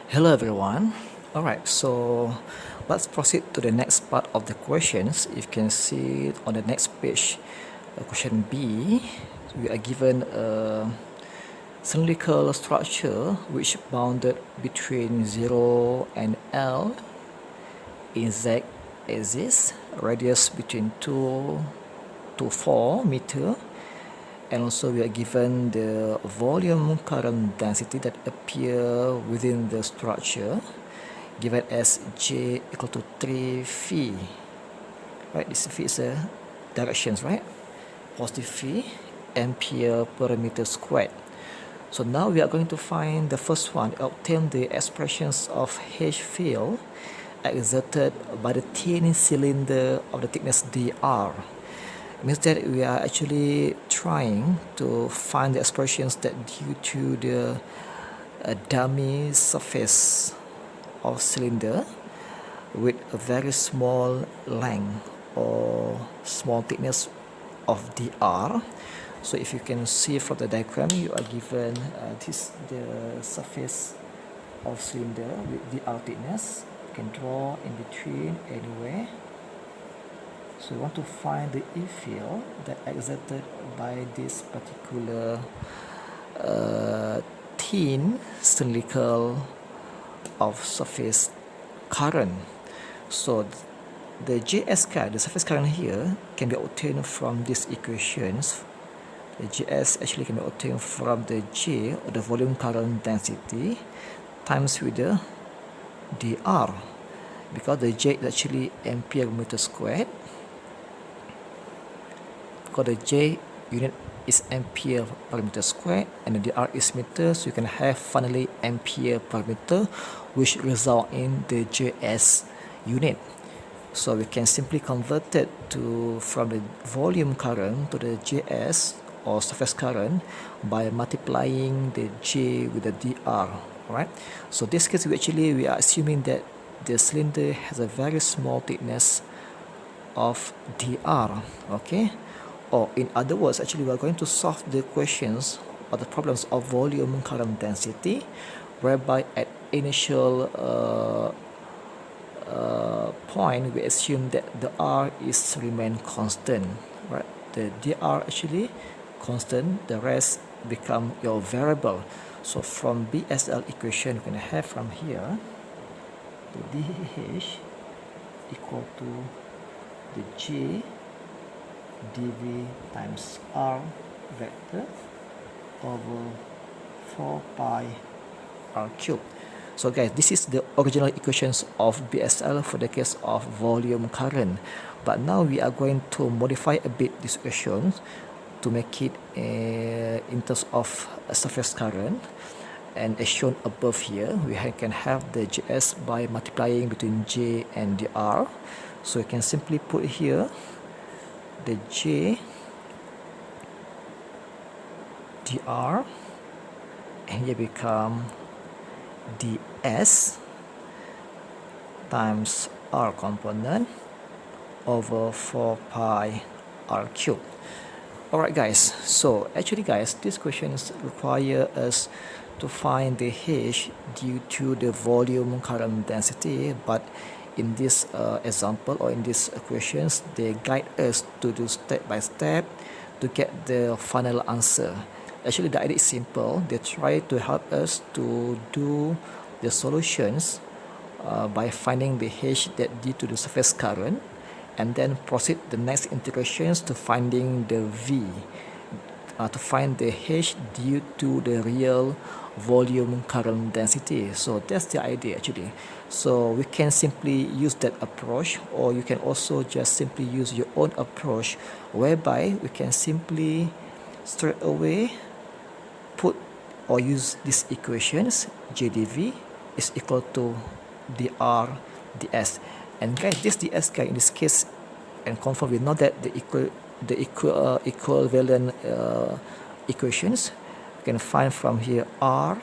Hello everyone. Alright, so let's proceed to the next part of the questions. You can see on the next page, question B, we are given a cylindrical structure which bounded between 0 and L in Z axis, radius between 2 to 4 meter, and also we are given the volume current density that appear within the structure, given as J equal to 3 phi. Right, this phi is a directions, right? Positive phi ampere per meter squared. So now we are going to find the first one, obtain the expressions of H field exerted by the thin cylinder of the thickness dr. Means that we are actually trying to find the expressions that due to the dummy surface of cylinder with a very small length or small thickness of dr. So if you can see from the diagram, you are given this the surface of cylinder with dr thickness. You can draw in between anywhere. So we want to find the E field that exerted by this particular thin cylindrical of surface current. So the JS the surface current here, can be obtained from these equations. The JS actually can be obtained from the J, or the volume current density, times with the dr, because the J is actually ampere meter squared. Because the J unit is ampere per meter squared and the dr is meter, so you can have finally ampere per meter, which result in the JS unit. So we can simply convert it to from the volume current to the JS or surface current by multiplying the J with the dr. Alright. So this case we are assuming that the cylinder has a very small thickness of dr. Okay. Or in other words, actually we are going to solve the questions or the problems of volume current density, whereby at initial point we assume that the R is remain constant, right? The dr actually constant, the rest become your variable. So from BSL equation you can have from here the dH equal to the J dV times R vector over 4 pi R cube. So guys, this is the original equations of BSL for the case of volume current. But now we are going to modify a bit these equations to make it in terms of a surface current. And as shown above here, we can have the JS by multiplying between J and dr. So you can simply put here the J dr, and here become ds times R component over 4 pi R cube. Alright guys, so actually guys, these questions require us to find the H due to the volume current density, but in this example or in these equations, they guide us to do step by step to get the final answer. Actually the idea is simple. They try to help us to do the solutions by finding the H that due to the surface current, and then proceed the next integrations to finding the V, to find the H due to the real volume current density. So that's the idea actually. So we can simply use that approach, or you can also just simply use your own approach, whereby we can simply straight away put or use these equations. JdV is equal to dr ds, and guys, this ds guy in this case and confirm, we know that the equivalent equations we can find from here R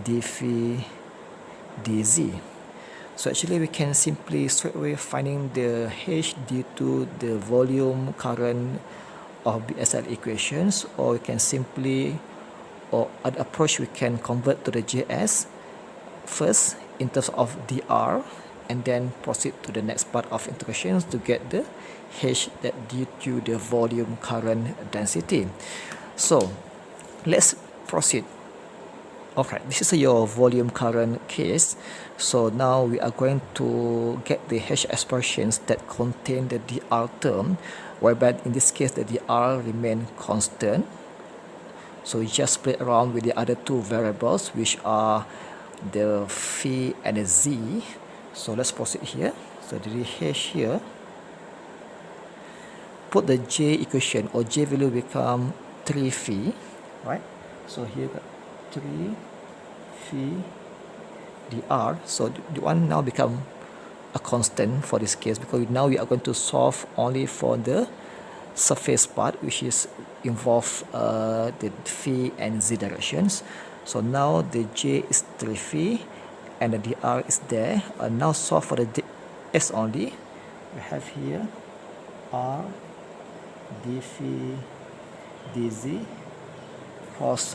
dv dz. So actually we can simply straight away finding the H due to the volume current of BSL equations, or we can simply, or other approach, we can convert to the JS first in terms of dr, and then proceed to the next part of integrations to get the H that due to the volume current density. So let's proceed. Okay, this is your volume current case. So now we are going to get the H expressions that contain the dr term, whereby in this case the dr remain constant. So we just play around with the other two variables, which are the phi and the z. So let's proceed here. So the H here, put the J equation, or J value become 3 phi, right? So here got 3 phi dr. So the one now become a constant for this case, because now we are going to solve only for the surface part, which is involve the phi and z directions. So now the J is 3 phi and the dr is there. Now solve for the s only. We have here r d phi dz cross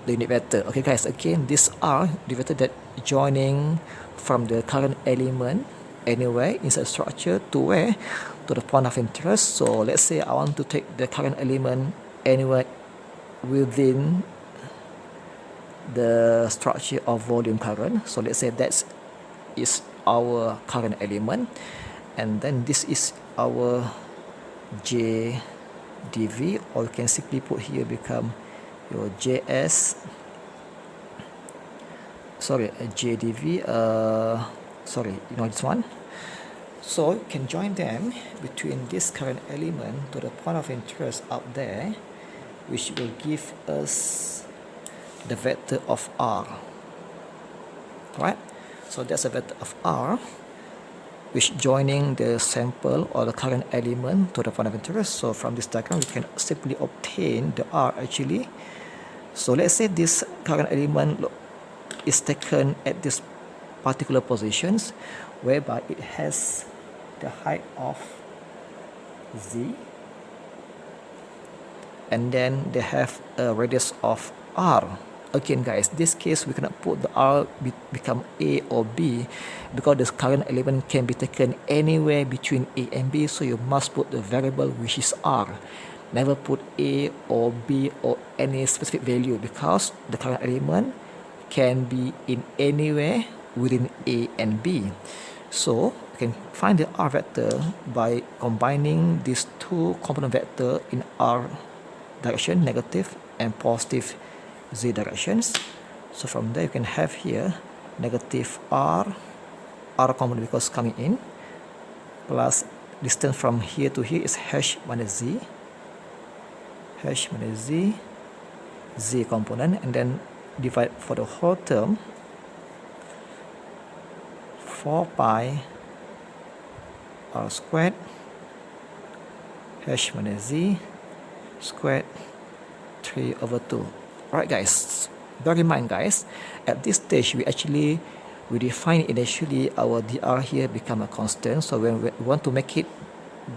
the unit vector. Okay guys, again this r, the vector that joining from the current element anywhere inside the structure to where? To the point of interest. So let's say I want to take the current element anywhere within the structure of volume current. So let's say that is our current element, and then this is our J dv, or you can simply put here become your JS, sorry, J dv, this one. So you can join them between this current element to the point of interest out there, which will give us the vector of r, right? So that's a vector of r, which joining the sample or the current element to the point of interest. So from this diagram we can simply obtain the r actually. So let's say this current element is taken at this particular positions, whereby it has the height of z, and then they have a radius of r. Again guys, this case we cannot put the r become a or b, because this current element can be taken anywhere between a and b, so you must put the variable which is r. Never put a or b or any specific value, because the current element can be in anywhere within a and b. So you can find the r vector by combining these two component vector in r direction, negative and positive z directions. So from there you can have here negative r component because coming in, plus distance from here to here is h minus z, z component, and then divide for the whole term 4 pi r squared h minus z squared 3/2. Alright guys, bear in mind guys, at this stage we define initially our dr here become a constant. So when we want to make it,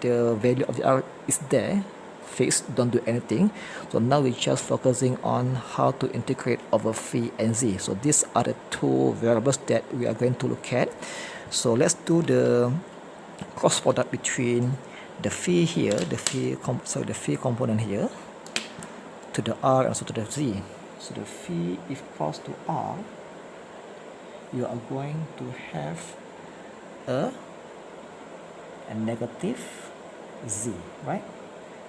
the value of dr is there, fixed, don't do anything. So now we're just focusing on how to integrate over phi and z. So these are the two variables that we are going to look at. So let's do the cross product between the phi here, the phi component here, to the r and also to the z. So the phi if cross to r, you are going to have a negative z, right?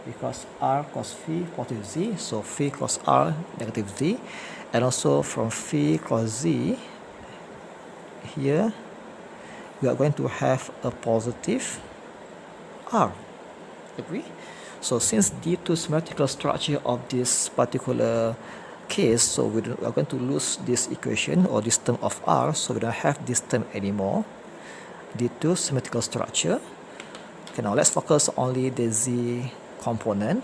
Because r cross phi positive z, so phi cross r negative z, and also from phi cross z here we are going to have a positive r. Agree? So since due to symmetrical structure of this particular case, so we are going to lose this equation or this term of r, so we don't have this term anymore due to symmetrical structure. Okay, now let's focus only the z component.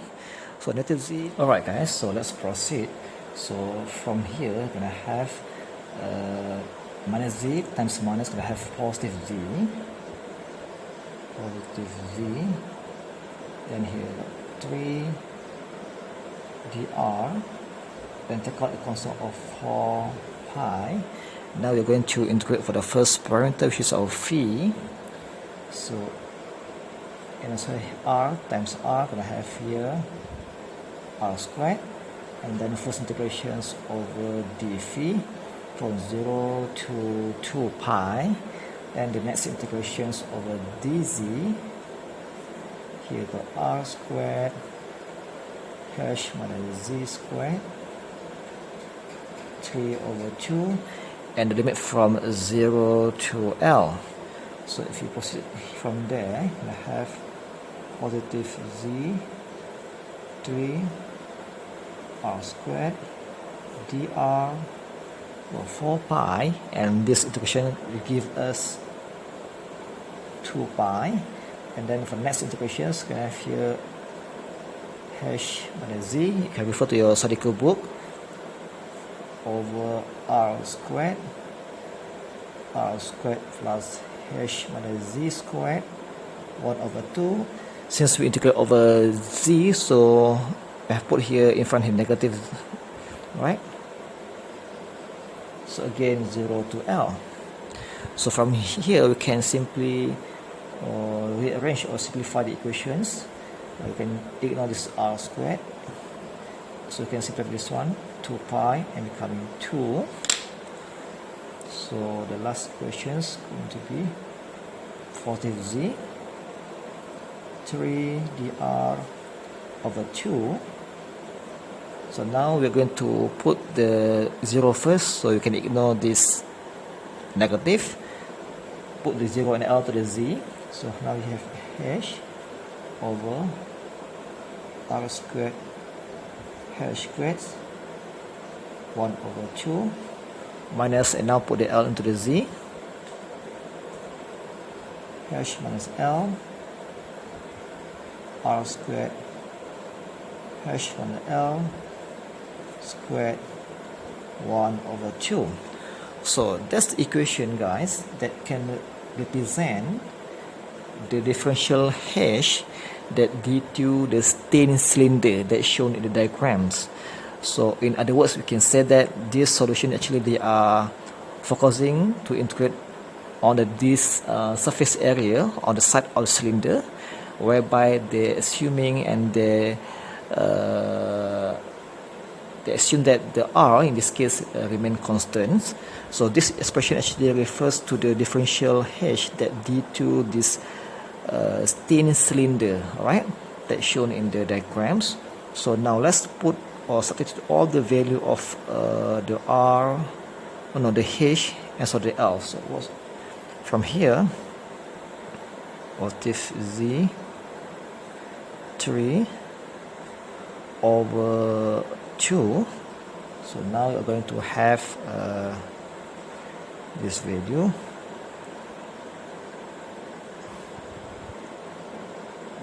So negative z. Alright guys, so let's proceed. So from here we're gonna have minus z times minus, gonna have positive z, then here 3 dr, then take out the constant of 4 pi, Now we're going to integrate for the first parameter, which is our phi. So, and so r times r, gonna have here r squared, and then first integrations over d phi from 0 to 2 pi, and the next integrations over dz. Here you got r squared hash minus z squared 3 over 2, and the limit from 0 to L. So if you proceed from there, you have positive z 3 r squared dr or 4 pi, and this integration will give us 2 pi. And then for the next integrations, you can have here hash minus z, you can refer to your Sadiku book, over r squared plus hash minus z squared 1 over 2. Since we integrate over z, so I have put here in front here negative, right? So again 0 to L. So from here we can simply rearrange or simplify the equations. You can ignore this r squared, so you can simplify this one, 2 pi and becoming 2. So the last equation is going to be positive z 3 dr over 2. So now we're going to put the 0 first, so you can ignore this negative, put the 0 and L to the z. So now you have hash over r squared hash squared 1 over 2 minus, and now put the L into the z, hash minus L r squared hash minus L squared 1 over 2. So that's the equation, guys, that can represent the differential hash that due to the stained cylinder that's shown in the diagrams. So in other words, we can say that this solution actually they are focusing to integrate on this surface area on the side of the cylinder, whereby they're assuming and they assume that the r in this case remain constant. So this expression actually refers to the differential hash that due to this stained cylinder, right, that's shown in the diagrams. So now let's put or substitute all the value of the r, the h, and so the L. So from here, positive z 3 over 2. So now you're going to have this value.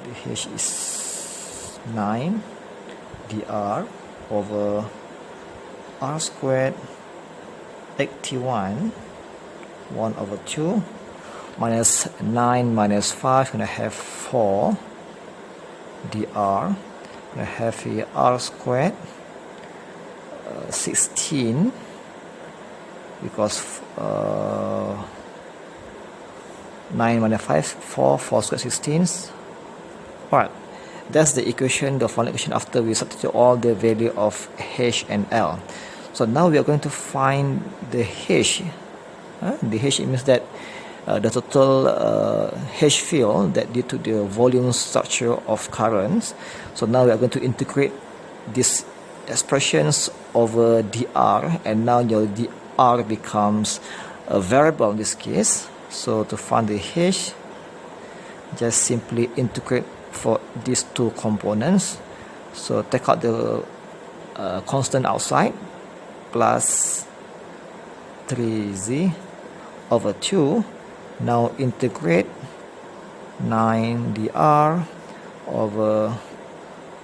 The h is 9 dr over r squared 81 1 over 2 minus 9 minus 5, gonna have 4 dr, gonna have here r squared 16, because 9 minus 5 4 squared 16. Alright, that's the equation, the final equation after we substitute all the value of h and L. So now we are going to find the h. The h means that the total h field that due to the volume structure of currents. So now we are going to integrate these expressions over dr, and now your dr becomes a variable in this case. So to find the h, just simply integrate for these two components. So take out the constant outside, plus 3z over 2. Now integrate 9 dr over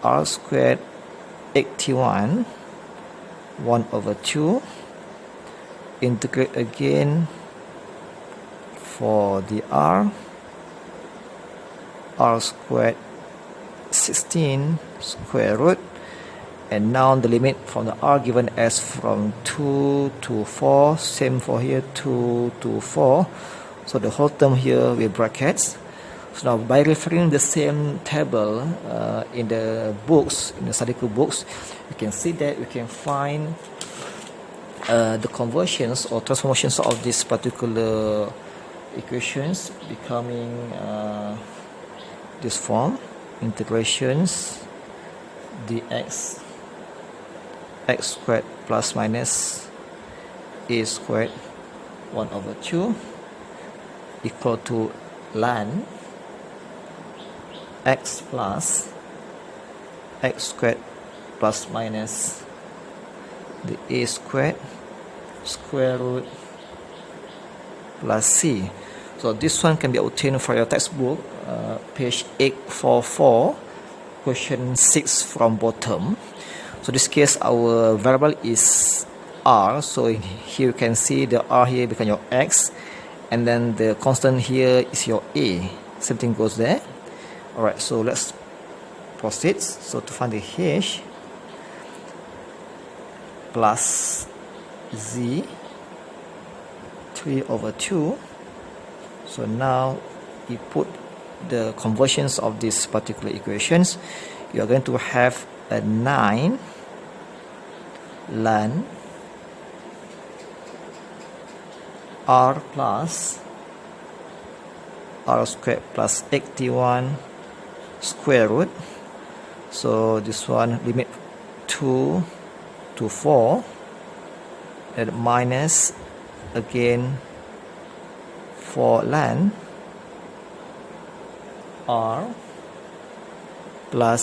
r squared 81 1 over 2. Integrate again for dr r squared 16 square root And now the limit from the r given as from 2 to 4, same for here, 2 to 4. So the whole term here with brackets. So now by referring the same table in the books, in the study group books, you can see that we can find the conversions or transformations of this particular equations becoming this form: integrations dx x squared plus minus a squared 1/2 equal to ln x plus x squared plus minus the a squared square root plus c. So this one can be obtained from your textbook, page 844, question 6 from bottom. So in this case, our variable is r. So here you can see the r here become your x, and then the constant here is your a. Same thing goes there. Alright, so let's proceed. So to find the h plus z 3/2. So now we put the conversions of these particular equations. You are going to have a 9 ln r plus r squared plus 81 square root. So this one limit 2 to 4 and minus again 4 ln r plus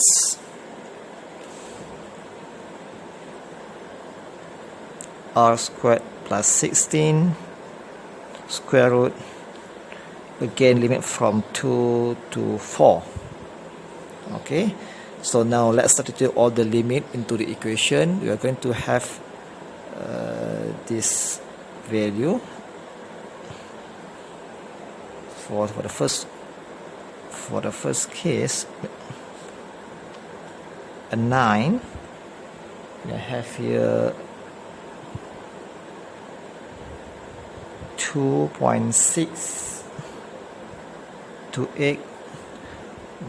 r squared plus 16 square root, again limit from 2 to 4. Okay, so now let's substitute all the limit into the equation. We are going to have this value for the first case, a 9. We have here 2.6 to 8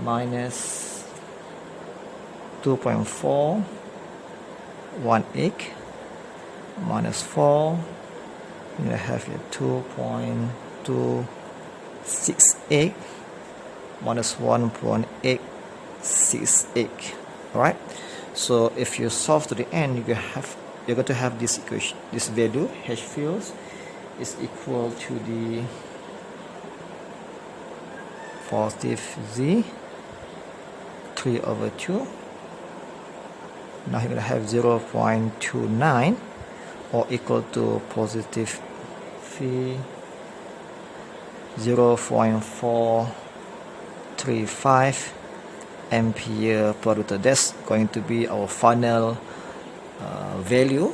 minus 2.4 1/8 minus 4. We have here 2.268 minus 1.868. Alright, so if you solve to the end, you're going to have this equation, this value h fields is equal to the positive z 3/2. Now you're going to have 0.29 or equal to positive 0.435 ampere per liter. That's going to be our final value